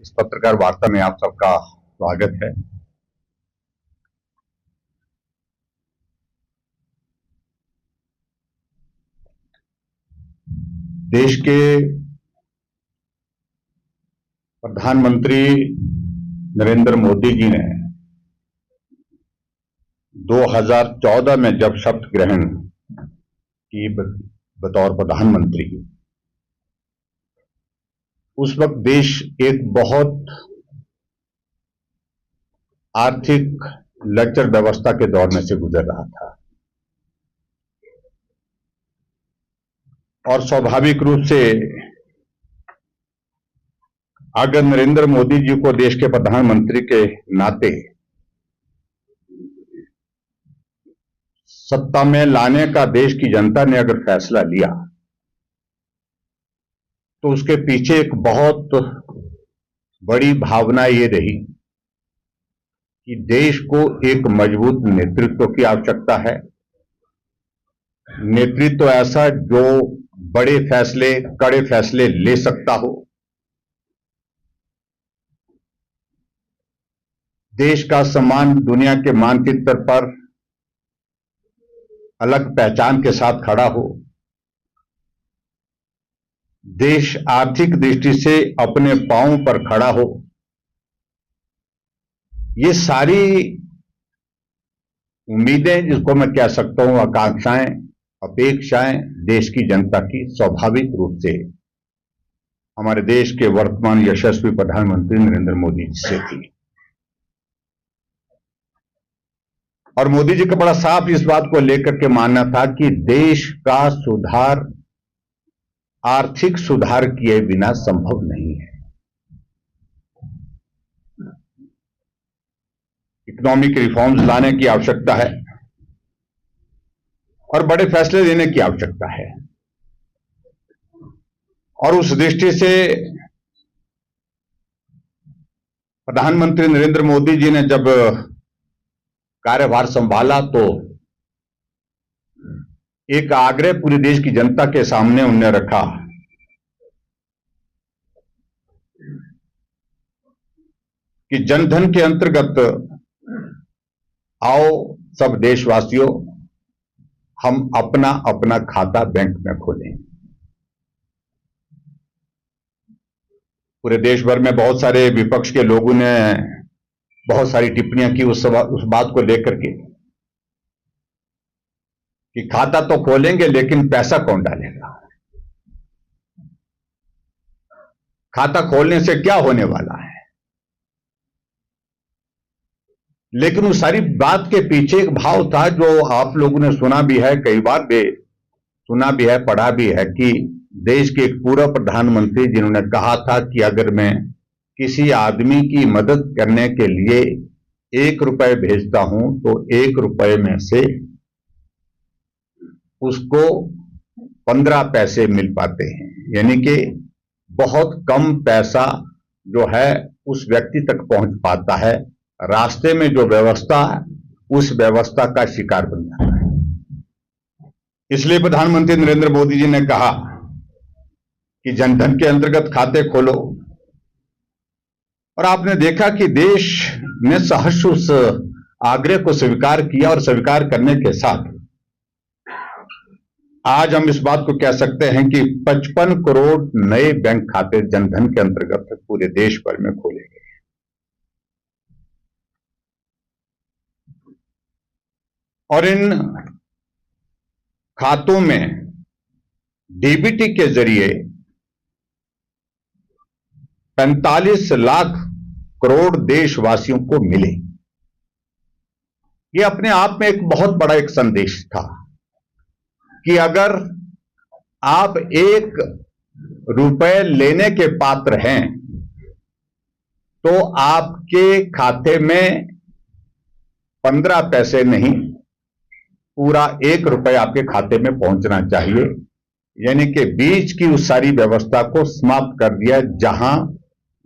इस पत्रकार वार्ता में आप सबका स्वागत है। देश के प्रधानमंत्री नरेंद्र मोदी जी ने 2014 में जब शपथ ग्रहण की बतौर प्रधानमंत्री, उस वक्त देश एक बहुत आर्थिक लचर व्यवस्था के दौर में से गुजर रहा था और स्वाभाविक रूप से अगर नरेंद्र मोदी जी को देश के प्रधानमंत्री के नाते सत्ता में लाने का देश की जनता ने अगर फैसला लिया तो उसके पीछे एक बहुत बड़ी भावना ये रही कि देश को एक मजबूत नेतृत्व की आवश्यकता है। नेतृत्व ऐसा जो बड़े फैसले, कड़े फैसले ले सकता हो, देश का सम्मान दुनिया के मानचित्र पर अलग पहचान के साथ खड़ा हो, देश आर्थिक दृष्टि से अपने पांवों पर खड़ा हो। ये सारी उम्मीदें, जिसको मैं कह सकता हूं आकांक्षाएं, अपेक्षाएं देश की जनता की स्वाभाविक रूप से हमारे देश के वर्तमान यशस्वी प्रधानमंत्री नरेंद्र मोदी जी से थी। और मोदी जी का बड़ा साफ इस बात को लेकर के मानना था कि देश का सुधार आर्थिक सुधार किए बिना संभव नहीं है। इकोनॉमिक रिफॉर्म्स लाने की आवश्यकता है और बड़े फैसले लेने की आवश्यकता है। और उस दृष्टि से प्रधानमंत्री नरेंद्र मोदी जी ने जब कार्यभार संभाला तो एक आग्रह पूरे देश की जनता के सामने उन्होंने रखा कि जनधन के अंतर्गत आओ सब देशवासियों, हम अपना अपना खाता बैंक में खोलें। पूरे देश भर में बहुत सारे विपक्ष के लोगों ने बहुत सारी टिप्पणियां की उस बात को लेकर के कि खाता तो खोलेंगे लेकिन पैसा कौन डालेगा, खाता खोलने से क्या होने वाला है। लेकिन उस सारी बात के पीछे एक भाव था जो आप लोगों ने सुना भी है, कई बार भी सुना भी है, पढ़ा भी है कि देश के एक पूर्व प्रधानमंत्री जिन्होंने कहा था कि अगर मैं किसी आदमी की मदद करने के लिए 1 रुपए भेजता हूं तो 1 रुपए में से उसको 15 पैसे मिल पाते हैं, यानी कि बहुत कम पैसा जो है उस व्यक्ति तक पहुंच पाता है। रास्ते में जो व्यवस्था है उस व्यवस्था का शिकार बन जाता है। इसलिए प्रधानमंत्री नरेंद्र मोदी जी ने कहा कि जनधन के अंतर्गत खाते खोलो। और आपने देखा कि देश ने सहर्ष उस आग्रह को स्वीकार किया और स्वीकार करने के साथ आज हम इस बात को कह सकते हैं कि 55 करोड़ नए बैंक खाते जनधन के अंतर्गत पूरे देश भर में खोले गए। और इन खातों में डीबीटी के जरिए 45 लाख करोड़ देशवासियों को मिले। यह अपने आप में एक बहुत बड़ा एक संदेश था कि अगर आप 1 रुपए लेने के पात्र हैं तो आपके खाते में 15 पैसे नहीं, पूरा 1 रुपए आपके खाते में पहुंचना चाहिए। यानी कि बीच की उस सारी व्यवस्था को समाप्त कर दिया, जहां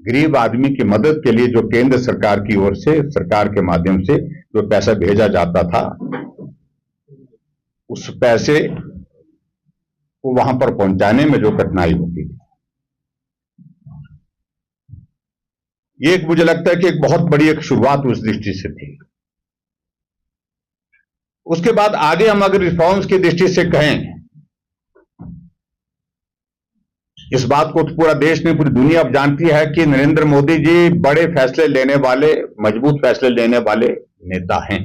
गरीब आदमी की मदद के लिए जो केंद्र सरकार की ओर से, सरकार के माध्यम से जो पैसा भेजा जाता था, उस पैसे को वहां पर पहुंचाने में जो कठिनाई होती थी। ये एक मुझे लगता है कि एक बहुत बड़ी एक शुरुआत उस दृष्टि से थी। उसके बाद आगे हम अगर रिफॉर्म्स की दृष्टि से कहें, इस बात को तो पूरा देश में, पूरी दुनिया अब जानती है कि नरेंद्र मोदी जी बड़े फैसले लेने वाले, मजबूत फैसले लेने वाले नेता हैं।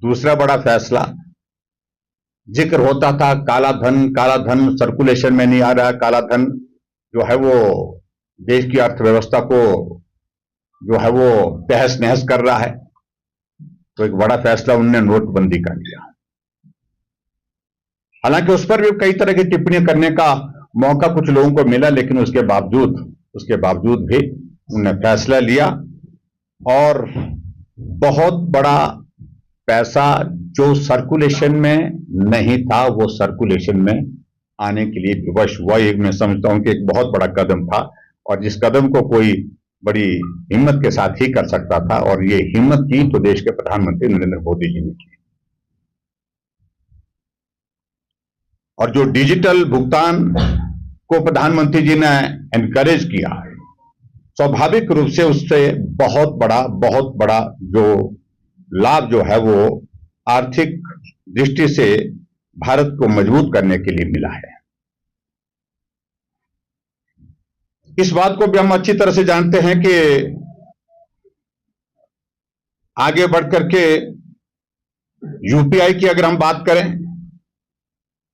दूसरा बड़ा फैसला, जिक्र होता था काला धन सर्कुलेशन में नहीं आ रहा, काला धन जो है वो देश की अर्थव्यवस्था को जो है वो तहस नहस कर रहा है। तो एक बड़ा फैसला उन्होंने नोटबंदी का लिया। हालांकि उस पर भी कई तरह की टिप्पणी करने का मौका कुछ लोगों को मिला, लेकिन उसके बावजूद भी उन्होंने फैसला लिया और बहुत बड़ा पैसा जो सर्कुलेशन में नहीं था वो सर्कुलेशन में आने के लिए विवश हुआ। ये मैं समझता हूं कि एक बहुत बड़ा कदम था और जिस कदम को कोई बड़ी हिम्मत के साथ ही कर सकता था, और ये हिम्मत की तो देश के प्रधानमंत्री नरेंद्र मोदी जी ने की। और जो डिजिटल भुगतान को प्रधानमंत्री जी ने एनकरेज किया, स्वाभाविक रूप से उससे बहुत बड़ा जो लाभ जो है वो आर्थिक दृष्टि से भारत को मजबूत करने के लिए मिला है। इस बात को भी हम अच्छी तरह से जानते हैं कि आगे बढ़कर के यूपीआई की अगर हम बात करें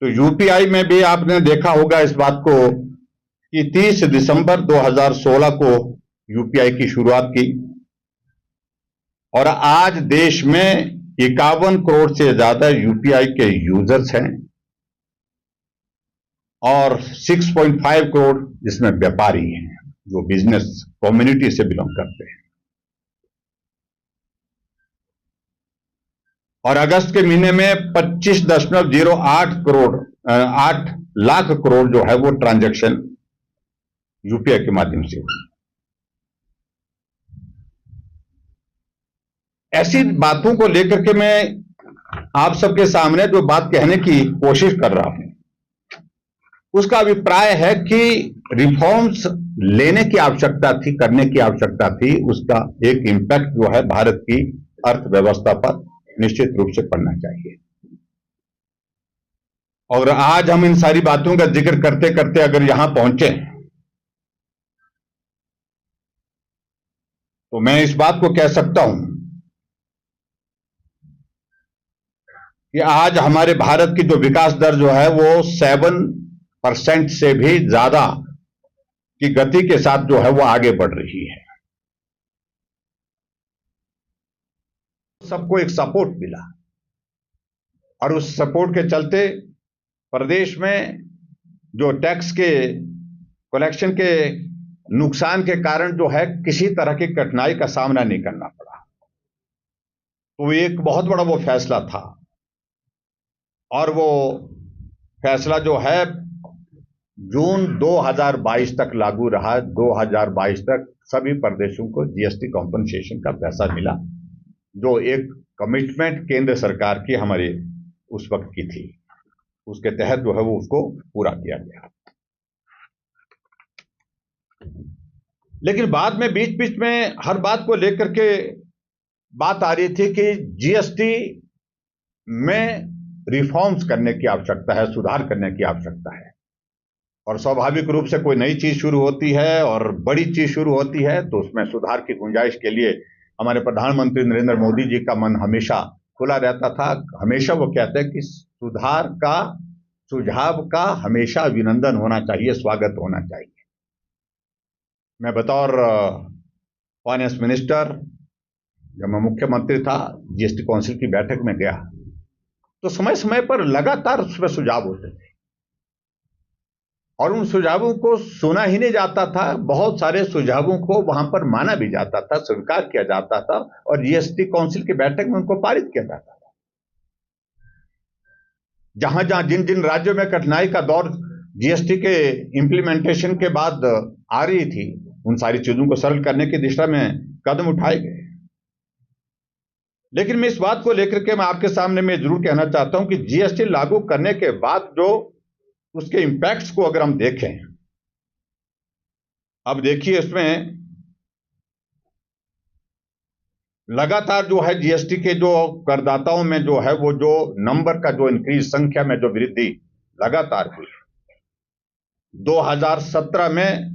तो यूपीआई में भी आपने देखा होगा इस बात को कि 30 दिसंबर 2016 को यूपीआई की शुरुआत की और आज देश में 51 करोड़ से ज्यादा यूपीआई के यूजर्स हैं और 6.5 करोड़ जिसमें व्यापारी हैं जो बिजनेस कम्युनिटी से बिलोंग करते हैं। और अगस्त के महीने में 8 लाख करोड़ जो है वो ट्रांजैक्शन यूपीआई के माध्यम से हुई। ऐसी बातों को लेकर के मैं आप सबके सामने जो बात कहने की कोशिश कर रहा हूं, उसका अभिप्राय है कि रिफॉर्म्स लेने की आवश्यकता थी, करने की आवश्यकता थी। उसका एक इंपैक्ट जो है भारत की अर्थव्यवस्था पर निश्चित रूप से पड़ना चाहिए। और आज हम इन सारी बातों का जिक्र करते करते अगर यहां पहुंचे तो मैं इस बात को कह सकता हूं कि आज हमारे भारत की जो विकास दर जो है वो 7% से भी ज्यादा की गति के साथ जो है वो आगे बढ़ रही है। सबको एक सपोर्ट मिला और उस सपोर्ट के चलते प्रदेश में जो टैक्स के कलेक्शन के नुकसान के कारण जो है किसी तरह की कठिनाई का सामना नहीं करना पड़ा। तो एक बहुत बड़ा वो फैसला था और वो फैसला जो है जून 2022 तक लागू रहा। 2022 तक सभी प्रदेशों को जीएसटी कॉम्पनसेशन का पैसा मिला, जो एक कमिटमेंट केंद्र सरकार की हमारी उस वक्त की थी। उसके तहत जो है वो उसको पूरा किया गया। लेकिन बाद में बीच बीच में हर बात को लेकर के बात आ रही थी कि जीएसटी में रिफॉर्म्स करने की आवश्यकता है, सुधार करने की आवश्यकता है। और स्वाभाविक रूप से कोई नई चीज शुरू होती है और बड़ी चीज शुरू होती है तो उसमें सुधार की गुंजाइश के लिए हमारे प्रधानमंत्री नरेंद्र मोदी जी का मन हमेशा खुला रहता था। हमेशा वो कहते हैं कि सुधार का, सुझाव का हमेशा अभिनंदन होना चाहिए, स्वागत होना चाहिए। मैं बतौर फाइनेंस मिनिस्टर जब मैं मुख्यमंत्री था, जीएसटी काउंसिल की बैठक में गया तो समय समय पर लगातार उसमें सुझाव होते थे और उन सुझावों को सुना ही नहीं जाता था। बहुत सारे सुझावों को वहां पर माना भी जाता था, स्वीकार किया जाता था और जीएसटी काउंसिल की बैठक में उनको पारित किया जाता था। जहां जहां जिन जिन राज्यों में कठिनाई का दौर जीएसटी के इंप्लीमेंटेशन के बाद आ रही थी, उन सारी चीजों को सरल करने की दिशा में कदम उठाए गए। लेकिन मैं इस बात को लेकर के मैं आपके सामने में जरूर कहना चाहता हूं कि जीएसटी लागू करने के बाद जो उसके इंपैक्ट्स को अगर हम देखें अब देखिए इसमें लगातार जो है जीएसटी के जो करदाताओं में जो है वो जो नंबर का जो इंक्रीज, संख्या में जो वृद्धि लगातार हुई। 2017 में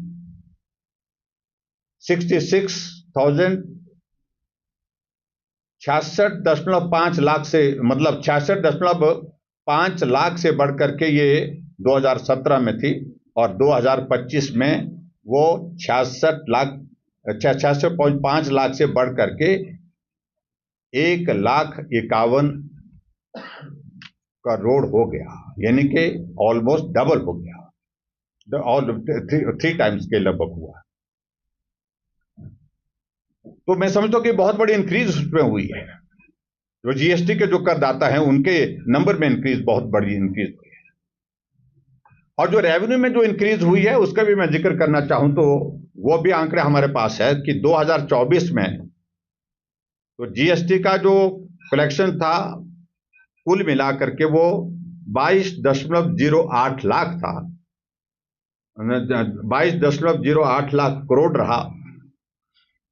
66,066.5 लाख से, मतलब 66.5 लाख से बढ़कर के ये 2017 में थी, और 2025 में वो 66.5 लाख से बढ़ करके 1,51,000 करोड़ हो गया, यानी कि ऑलमोस्ट डबल हो गया, और 3 टाइम्स के लगभग हुआ। तो मैं समझता हूं कि बहुत बड़ी इंक्रीज उसमें हुई है। जो जीएसटी के जो करदाता हैं उनके नंबर में इंक्रीज, बहुत बड़ी इंक्रीज हुई है। और जो रेवेन्यू में जो इंक्रीज हुई है उसका भी मैं जिक्र करना चाहूं तो वो भी आंकड़े हमारे पास है कि 2024 में तो जीएसटी का जो कलेक्शन था कुल मिलाकर के वो 22.08 लाख था, 22.08 लाख करोड़ रहा,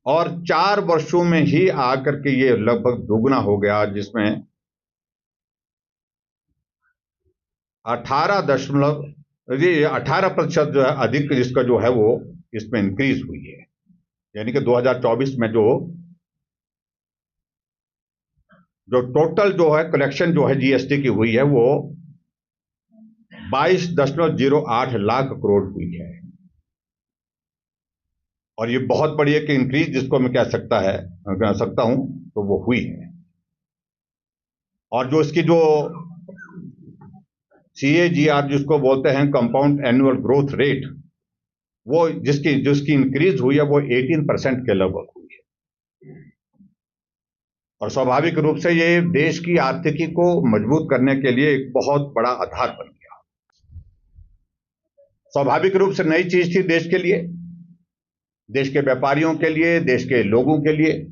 और 4 वर्षों में ही आकर के ये लगभग दुगना हो गया, जिसमें 18% जो है अधिक जिसका जो है वो इसमें इंक्रीज हुई है। यानी कि 2024 में जो टोटल जो है कलेक्शन जो है जीएसटी की हुई है वो 22.08 लाख करोड़ हुई है। और ये बहुत बड़ी एक इंक्रीज जिसको मैं कह सकता हूं तो वो हुई है। और जो इसकी जो CAGR जिसको बोलते हैं कंपाउंड एनुअल ग्रोथ रेट, वो जिसकी इंक्रीज हुई है वो 18% के लगभग हुई है। और स्वाभाविक रूप से ये देश की आर्थिकी को मजबूत करने के लिए एक बहुत बड़ा आधार बन गया। स्वाभाविक रूप से नई चीज थी देश के लिए, देश के व्यापारियों के लिए, देश के लोगों के लिए।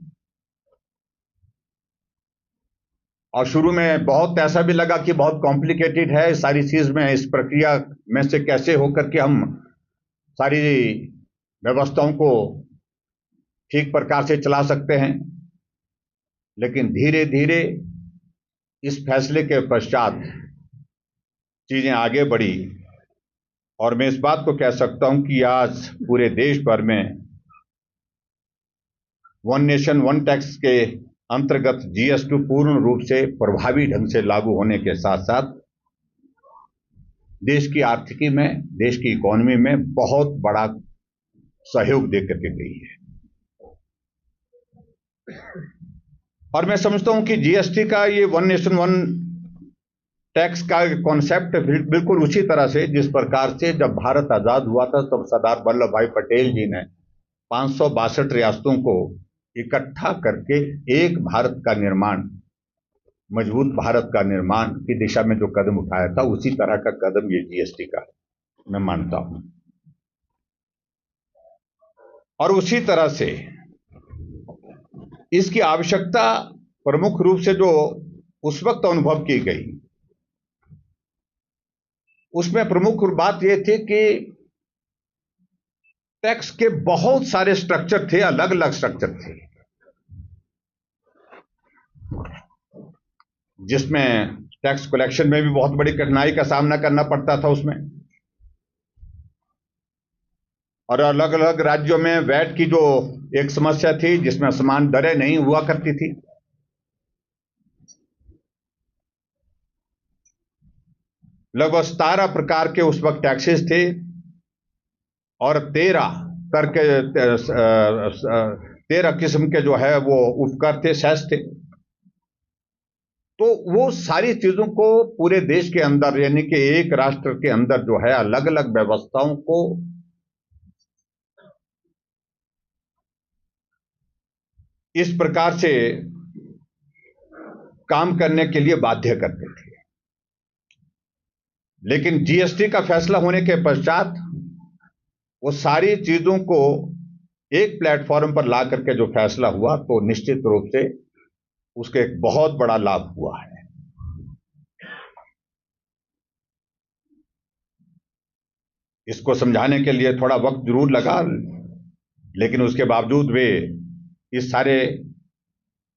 और शुरू में बहुत ऐसा भी लगा कि बहुत कॉम्प्लिकेटेड है सारी चीज में, इस प्रक्रिया में से कैसे होकर के हम सारी व्यवस्थाओं को ठीक प्रकार से चला सकते हैं। लेकिन धीरे धीरे इस फैसले के पश्चात चीजें आगे बढ़ी, और मैं इस बात को कह सकता हूं कि आज पूरे देश भर में वन नेशन वन टैक्स के अंतर्गत जीएसटी पूर्ण रूप से प्रभावी ढंग से लागू होने के साथ साथ देश की आर्थिकी में, देश की इकोनॉमी में बहुत बड़ा सहयोग देकर के गई है। और मैं समझता हूं कि जीएसटी का ये वन नेशन वन टैक्स का कॉन्सेप्ट बिल्कुल उसी तरह से जिस प्रकार से जब भारत आजाद हुआ था तब सरदार वल्लभ भाई पटेल जी ने 562 रियासतों को इकट्ठा करके एक भारत का निर्माण, मजबूत भारत का निर्माण की दिशा में जो कदम उठाया था, उसी तरह का कदम ये जीएसटी का मैं मानता हूं। और उसी तरह से इसकी आवश्यकता प्रमुख रूप से जो उस वक्त अनुभव की गई, उसमें प्रमुख बात यह थी कि टैक्स के बहुत सारे स्ट्रक्चर थे, अलग अलग स्ट्रक्चर थे, जिसमें टैक्स कलेक्शन में भी बहुत बड़ी कठिनाई का सामना करना पड़ता था उसमें। और अलग अलग राज्यों में वैट की जो एक समस्या थी जिसमें समान दरें नहीं हुआ करती थी। लगभग 17 प्रकार के उस वक्त टैक्सेस थे और 13 किस्म के जो है वो उपकर थे, सेस थे। तो वो सारी चीजों को पूरे देश के अंदर, यानी कि एक राष्ट्र के अंदर जो है अलग अलग व्यवस्थाओं को इस प्रकार से काम करने के लिए बाध्य करते थे। लेकिन जीएसटी का फैसला होने के पश्चात वो सारी चीजों को एक प्लेटफॉर्म पर ला करके जो फैसला हुआ, तो निश्चित रूप से उसके एक बहुत बड़ा लाभ हुआ है। इसको समझाने के लिए थोड़ा वक्त जरूर लगा, लेकिन उसके बावजूद वे इस सारे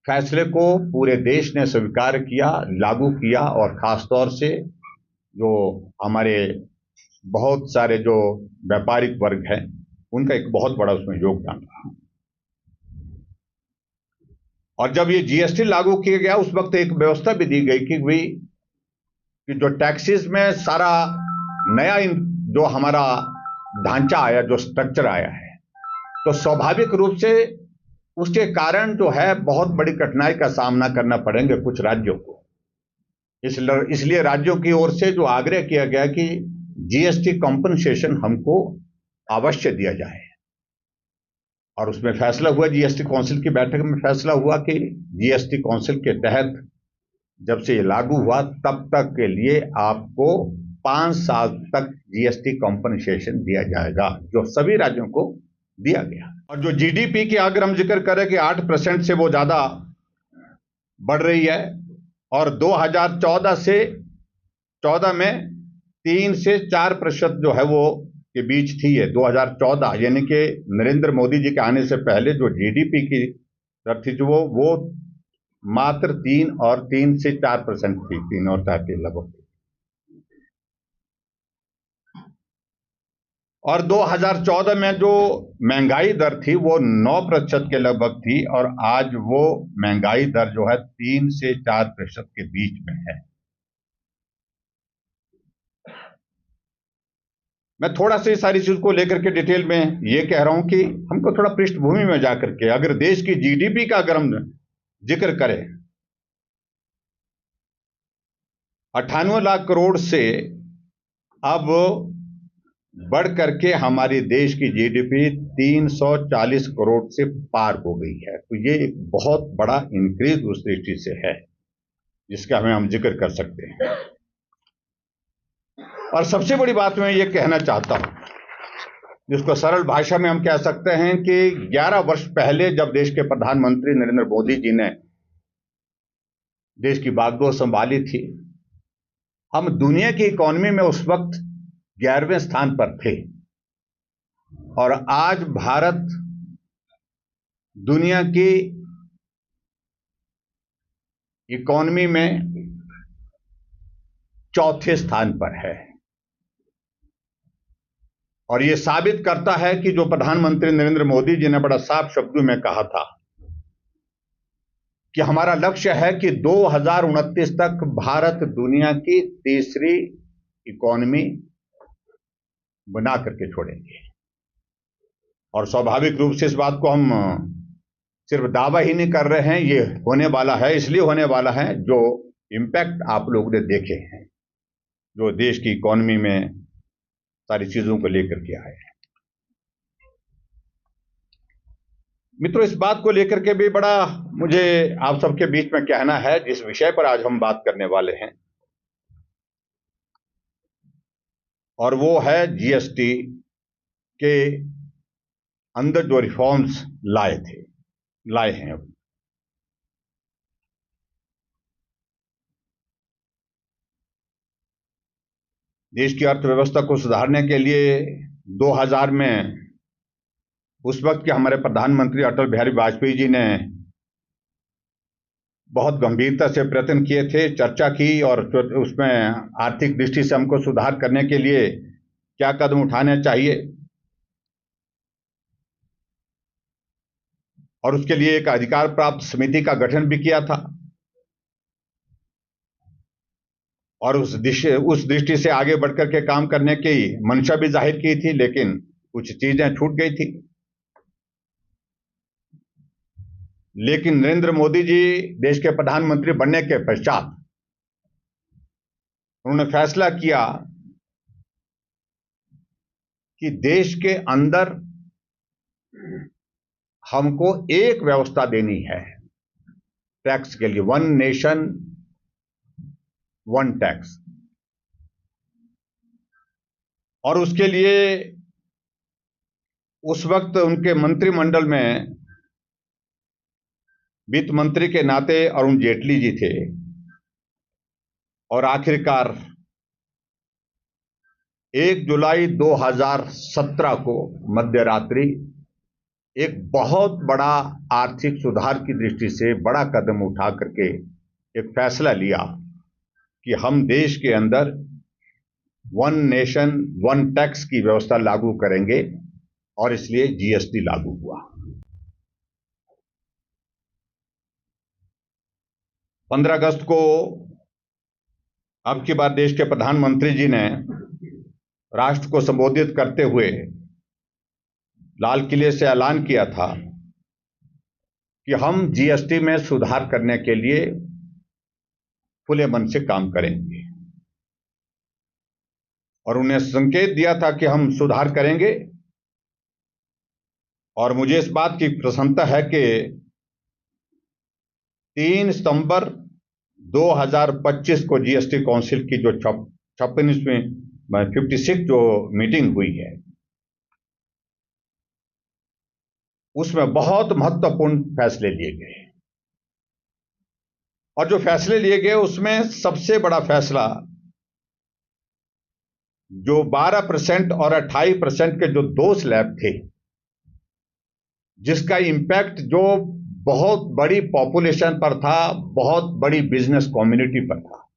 फैसले को पूरे देश ने स्वीकार किया, लागू किया, और खासतौर से जो हमारे बहुत सारे जो व्यापारिक वर्ग हैं उनका एक बहुत बड़ा उसमें योगदान रहा। और जब ये जीएसटी लागू किया गया उस वक्त एक व्यवस्था भी दी गई कि जो टैक्सेस में सारा नया जो हमारा ढांचा आया, जो स्ट्रक्चर आया है, तो स्वाभाविक रूप से उसके कारण जो है बहुत बड़ी कठिनाई का सामना करना पड़ेंगे कुछ राज्यों को। इसलिए राज्यों की ओर से जो आग्रह किया गया कि जीएसटी कॉम्पनसेशन हमको अवश्य दिया जाए, और उसमें फैसला हुआ, जीएसटी काउंसिल की बैठक में फैसला हुआ कि जीएसटी काउंसिल के तहत जब से ये लागू हुआ तब तक के लिए आपको 5 साल तक जीएसटी कॉम्पनसेशन दिया जाएगा, जो सभी राज्यों को दिया गया। और जो जीडीपी की अगर हम जिक्र करें कि 8% से वो ज्यादा बढ़ रही है, और 2014 से 14 में 3 से 4% जो है वो के बीच थी। ये 2014 यानी कि नरेंद्र मोदी जी के आने से पहले जो जीडीपी की दर थी जो वो मात्र 3 से 4% थी, 3 और 4 के लगभग। और 2014 में जो महंगाई दर थी वो 9% के लगभग थी, और आज वो महंगाई दर जो है 3 से 4% के बीच में है। मैं थोड़ा सा सारी चीज को लेकर के डिटेल में ये कह रहा हूं कि हमको थोड़ा पृष्ठभूमि में जाकर के अगर देश की जीडीपी का अगर हम जिक्र करें, 98 लाख करोड़ से अब बढ़ करके हमारी देश की जीडीपी 340 करोड़ से पार हो गई है। तो ये एक बहुत बड़ा इंक्रीज उस दृष्टि से है जिसका हम जिक्र कर सकते हैं। और सबसे बड़ी बात मैं ये कहना चाहता हूं, जिसको सरल भाषा में हम कह सकते हैं कि 11 वर्ष पहले जब देश के प्रधानमंत्री नरेंद्र मोदी जी ने देश की बागडोर संभाली थी, हम दुनिया की इकोनॉमी में उस वक्त 11वें स्थान पर थे, और आज भारत दुनिया की इकोनॉमी में चौथे स्थान पर है। और यह साबित करता है कि जो प्रधानमंत्री नरेंद्र मोदी जी ने बड़ा साफ शब्दों में कहा था कि हमारा लक्ष्य है कि 2029 तक भारत दुनिया की तीसरी इकोनॉमी बना करके छोड़ेंगे। और स्वाभाविक रूप से इस बात को हम सिर्फ दावा ही नहीं कर रहे हैं, ये होने वाला है। इसलिए होने वाला है जो इम्पैक्ट आप लोगों ने देखे हैं, जो देश की इकोनॉमी में सारी चीजों को लेकर के आए हैं। मित्रों, इस बात को लेकर के भी बड़ा मुझे आप सबके बीच में कहना है, जिस विषय पर आज हम बात करने वाले हैं, और वो है जीएसटी के अंदर जो रिफॉर्म्स लाए हैं। अब देश की अर्थव्यवस्था को सुधारने के लिए 2000 में उस वक्त के हमारे प्रधानमंत्री अटल बिहारी वाजपेयी जी ने बहुत गंभीरता से प्रयत्न किए थे, चर्चा की, और उसमें आर्थिक दृष्टि से हमको सुधार करने के लिए क्या कदम उठाने चाहिए, और उसके लिए एक अधिकार प्राप्त समिति का गठन भी किया था, और उस दृष्टि से आगे बढ़कर के काम करने की मंशा भी जाहिर की थी, लेकिन कुछ चीजें छूट गई थी। लेकिन नरेंद्र मोदी जी देश के प्रधानमंत्री बनने के पश्चात उन्होंने फैसला किया कि देश के अंदर हमको एक व्यवस्था देनी है टैक्स के लिए, वन नेशन वन टैक्स। और उसके लिए उस वक्त उनके मंत्रिमंडल में वित्त मंत्री के नाते अरुण जेटली जी थे, और आखिरकार 1 जुलाई 2017 को मध्यरात्रि एक बहुत बड़ा आर्थिक सुधार की दृष्टि से बड़ा कदम उठा करके एक फैसला लिया कि हम देश के अंदर वन नेशन वन टैक्स की व्यवस्था लागू करेंगे और इसलिए जीएसटी लागू हुआ। 15 अगस्त को अब की बार देश के प्रधानमंत्री जी ने राष्ट्र को संबोधित करते हुए लाल किले से ऐलान किया था कि हम जीएसटी में सुधार करने के लिए खुले मन से काम करेंगे और उन्हें संकेत दिया था कि हम सुधार करेंगे। और मुझे इस बात की प्रसन्नता है कि 3 सितंबर 2025 को जीएसटी काउंसिल की जो 56वीं 56 जो मीटिंग हुई है उसमें बहुत महत्वपूर्ण फैसले लिए गए। और जो फैसले लिए गए उसमें सबसे बड़ा फैसला जो 12% और 28% के जो दो स्लैब थे, जिसका इंपैक्ट जो बहुत बड़ी पॉपुलेशन पर था, बहुत बड़ी बिजनेस कम्युनिटी पर था,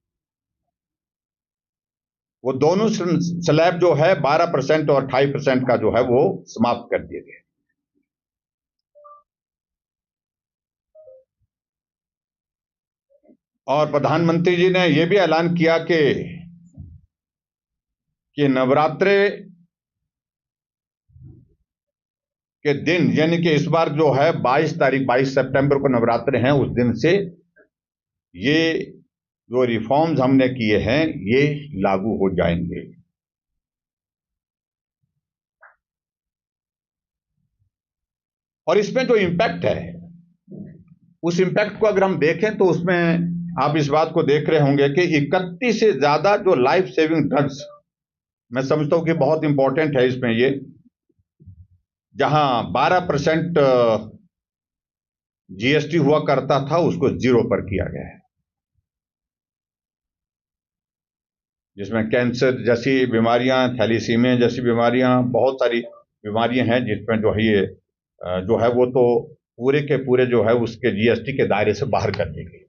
वो दोनों स्लैब जो है 12% और 28% का जो है वो समाप्त कर दिए गए। और प्रधानमंत्री जी ने यह भी ऐलान किया कि नवरात्रे के दिन, यानी कि इस बार जो है 22 सितंबर को नवरात्रे हैं, उस दिन से ये जो रिफॉर्म्स हमने किए हैं ये लागू हो जाएंगे। और इसमें जो इंपैक्ट है उस इंपैक्ट को अगर हम देखें तो उसमें आप इस बात को देख रहे होंगे कि 31 से ज्यादा जो लाइफ सेविंग ड्रग्स, मैं समझता हूं कि बहुत इंपॉर्टेंट है इसमें ये, जहां 12% जीएसटी हुआ करता था उसको 0 पर किया गया है, जिसमें कैंसर जैसी बीमारियां, थैलीसीमिया जैसी बीमारियां, बहुत सारी बीमारियां हैं जिसमें जो है ये जो है वो तो पूरे के पूरे जो है उसके जीएसटी के दायरे से बाहर कर दी गई है।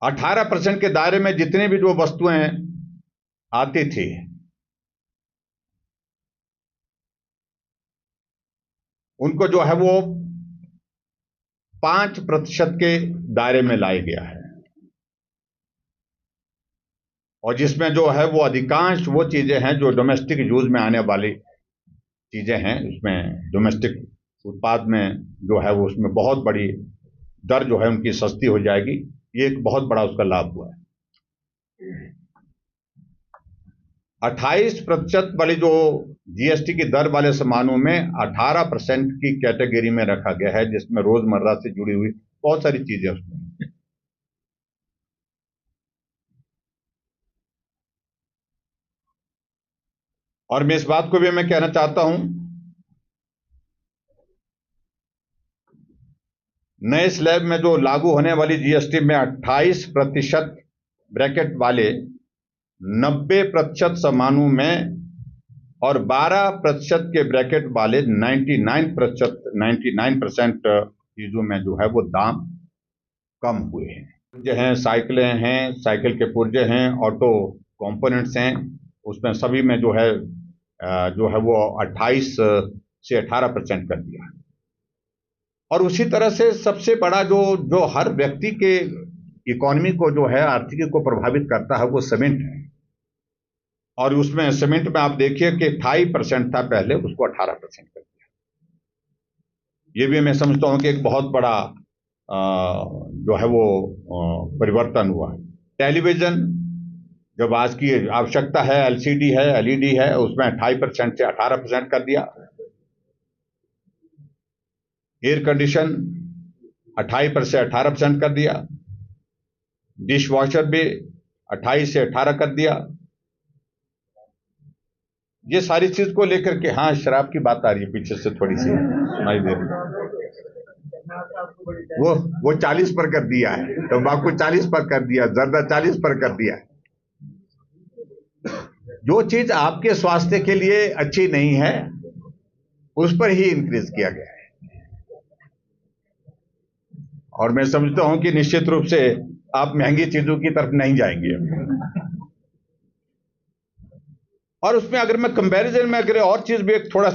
और 18% के दायरे में जितनी भी जो वस्तुएं आती थी उनको जो है वो 5% के दायरे में लाया गया है। और जिसमें जो है वो अधिकांश वो चीजें हैं जो डोमेस्टिक यूज में आने वाली चीजें हैं, उसमें डोमेस्टिक उत्पाद में जो है वो उसमें बहुत बड़ी दर जो है उनकी सस्ती हो जाएगी। ये एक बहुत बड़ा उसका लाभ हुआ है। 28% वाली जो जीएसटी की दर वाले सामानों में 18% की कैटेगरी में रखा गया है, जिसमें रोजमर्रा से जुड़ी हुई बहुत सारी चीजें उसमें। और मैं इस बात को भी मैं कहना चाहता हूं, नए स्लैब में जो लागू होने वाली जीएसटी में 28% ब्रैकेट वाले 90% सामानों में और 12% के ब्रैकेट वाले 99% चीजों में जो है वो दाम कम हुए हैं। पुर्जे हैं, साइकिलें हैं, साइकिल के पुर्जे हैं, ऑटो कंपोनेंट्स हैं, उसमें सभी में जो है वो 28 से 18% कर दिया। और उसी तरह से सबसे बड़ा जो हर व्यक्ति के इकोनॉमी को जो है आर्थिकी को प्रभावित करता है वो सीमेंट है। और उसमें सीमेंट में आप देखिए कि 28% था पहले, उसको 18% कर दिया। ये भी मैं समझता हूं कि एक बहुत बड़ा जो है वो परिवर्तन हुआ है। टेलीविजन, जब आज की आवश्यकता है, एलसीडी है, एलईडी है, उसमें 28% से 18% कर दिया। एयर कंडीशन 28% से 18% कर दिया। डिश वॉशर भी 28 से 18 कर दिया। ये सारी चीज को लेकर के, हाँ शराब की बात आ रही है पीछे से, थोड़ी सी सुनाई दे रही है। वो 40 पर कर दिया है, तंबाकू 40 पर कर दिया, जर्दा 40 पर कर दिया है। जो चीज आपके स्वास्थ्य के लिए अच्छी नहीं है उस पर ही इंक्रीज किया गया है। और मैं समझता हूं कि निश्चित रूप से आप महंगी चीजों की तरफ नहीं जाएंगे। और उसमें अगर मैं कंपैरिजन में अगर और चीज भी थोड़ा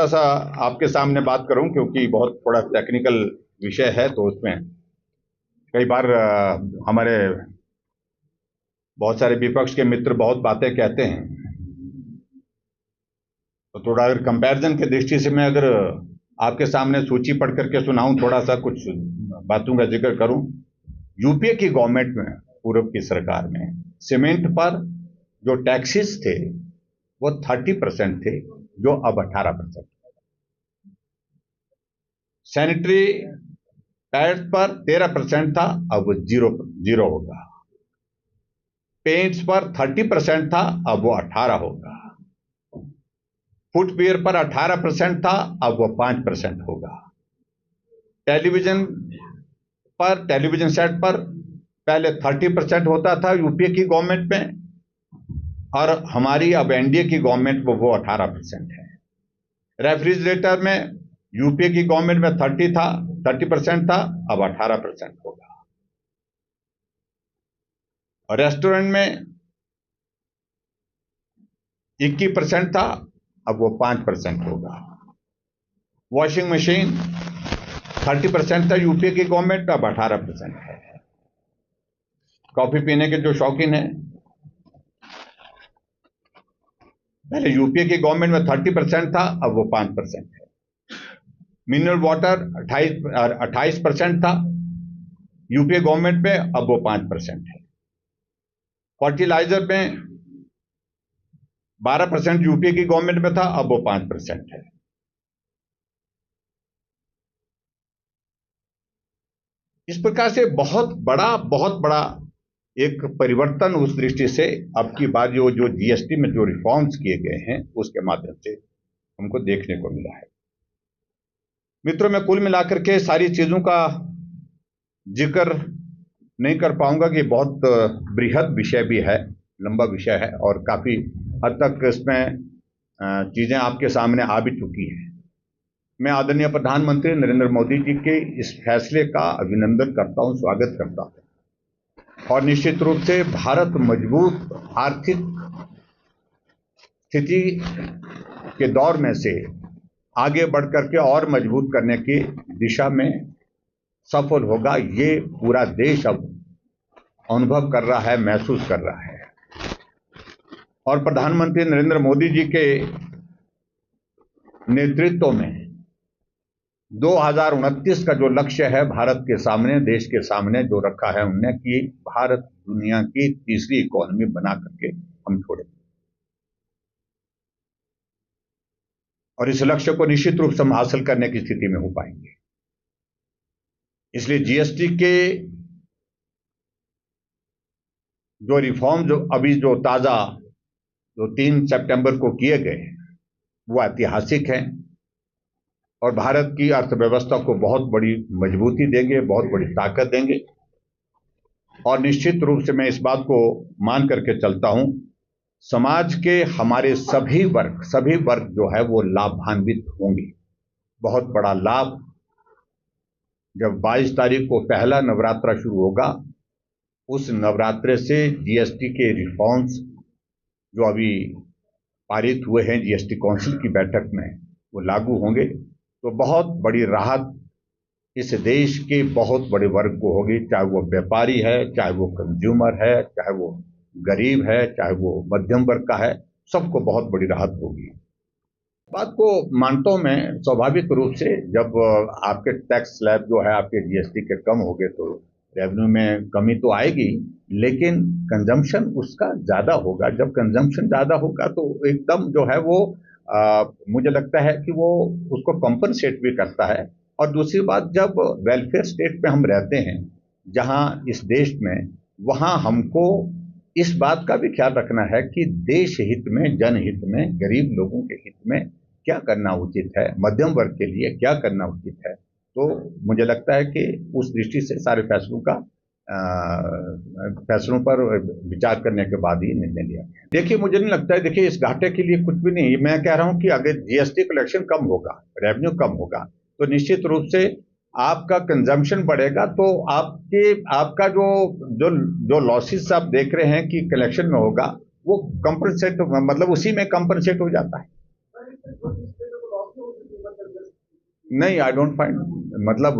सा आपके सामने बात करूं, क्योंकि बहुत थोड़ा टेक्निकल विषय है, तो उसमें कई बार हमारे बहुत सारे विपक्ष के मित्र बहुत बातें कहते हैं, तो थोड़ा अगर कंपैरिजन की दृष्टि से मैं अगर आपके सामने सूची पढ़ करके सुनाऊं, थोड़ा सा कुछ बातों का जिक्र करूं। यूपीए की गवर्नमेंट में, पूर्व की सरकार में, सीमेंट पर जो टैक्सेस थे वो 30% थे, जो अब 18%। सैनिटरी पैड्स पर 13% था, अब वो जीरो होगा। पेंट्स पर 30% था, अब वो 18 होगा। फुटवियर पर 18% था, अब वो 5% होगा। टेलीविजन सेट पर पहले 30% होता था यूपीए की गवर्नमेंट में, और हमारी अब एनडीए की गवर्नमेंट में वो 18% है। रेफ्रिजरेटर में यूपीए की गवर्नमेंट में 30% था, अब 18% होगा। और रेस्टोरेंट में 21% था, अब वो 5% होगा। वॉशिंग मशीन 30% था यूपीए की गवर्नमेंट, अब 18% है। कॉफी पीने के जो शौकीन हैं, पहले यूपीए की गवर्नमेंट में 30% था, अब वो 5% है। मिनरल वाटर 28% था यूपीए गवर्नमेंट में, अब वो 5% है। फर्टिलाइजर में 12% यूपीए की गवर्नमेंट में था, अब वो 5% है। इस प्रकार से बहुत बड़ा एक परिवर्तन उस दृष्टि से अब की बार जो जीएसटी में जो रिफॉर्म्स किए गए हैं उसके माध्यम से हमको देखने को मिला है। मित्रों, मैं कुल मिलाकर के सारी चीजों का जिक्र नहीं कर पाऊंगा कि बहुत बृहद विषय भी है, लंबा विषय है, और काफी हद तक इसमें चीजें आपके सामने आ भी चुकी हैं। मैं आदरणीय प्रधानमंत्री नरेंद्र मोदी जी के इस फैसले का अभिनंदन करता हूं, स्वागत करता हूं, और निश्चित रूप से भारत मजबूत आर्थिक स्थिति के दौर में से आगे बढ़ करके और मजबूत करने की दिशा में सफल होगा, ये पूरा देश अब अनुभव कर रहा है, महसूस कर रहा है। और प्रधानमंत्री नरेंद्र मोदी जी के नेतृत्व में 2029 का जो लक्ष्य है भारत के सामने, देश के सामने जो रखा है उन्होंने, कि भारत दुनिया की तीसरी इकोनॉमी बना करके हम छोड़ेंगे, और इस लक्ष्य को निश्चित रूप से हम हासिल करने की स्थिति में हो पाएंगे। इसलिए जीएसटी के जो रिफॉर्म जो अभी जो ताजा जो 3 सितंबर को किए गए वो ऐतिहासिक हैं और भारत की अर्थव्यवस्था को बहुत बड़ी मजबूती देंगे, बहुत बड़ी ताकत देंगे। और निश्चित रूप से मैं इस बात को मान करके चलता हूं, समाज के हमारे सभी वर्ग जो है वो लाभान्वित होंगे। बहुत बड़ा लाभ जब 22 तारीख को पहला नवरात्रा शुरू होगा, उस नवरात्रे से जीएसटी के रिफॉर्म्स जो अभी पारित हुए हैं जीएसटी काउंसिल की बैठक में, वो लागू होंगे, तो बहुत बड़ी राहत इस देश के बहुत बड़े वर्ग को होगी, चाहे वो व्यापारी है, चाहे वो कंज्यूमर है, चाहे वो गरीब है, चाहे वो मध्यम वर्ग का है, सबको बहुत बड़ी राहत होगी। बात को मानता हूं मैं, स्वाभाविक रूप से जब आपके टैक्स स्लैब जो है आपके जीएसटी के कम हो गए तो रेवेन्यू में कमी तो आएगी, लेकिन कंजम्पशन उसका ज्यादा होगा। जब कंजम्पशन ज्यादा होगा तो एकदम जो है वो मुझे लगता है कि वो उसको कंपनसेट भी करता है। और दूसरी बात, जब वेलफेयर स्टेट में हम रहते हैं जहां इस देश में, वहां हमको इस बात का भी ख्याल रखना है कि देश हित में, जनहित में, गरीब लोगों के हित में क्या करना उचित है, मध्यम वर्ग के लिए क्या करना उचित है। तो मुझे लगता है कि उस दृष्टि से सारे फैसलों पर विचार करने के बाद ही निर्णय लिया। देखिए, मुझे नहीं लगता है, देखिए इस घाटे के लिए कुछ भी नहीं। मैं कह रहा हूं कि अगर जीएसटी कलेक्शन कम होगा, रेवेन्यू कम होगा, तो निश्चित रूप से आपका कंजम्पशन बढ़ेगा, तो आपका जो लॉसेस आप देख रहे हैं कि कलेक्शन में होगा, वो कंपनसेट, मतलब उसी में कंपनसेट हो जाता है। नहीं, आई डोंट फाइंड, मतलब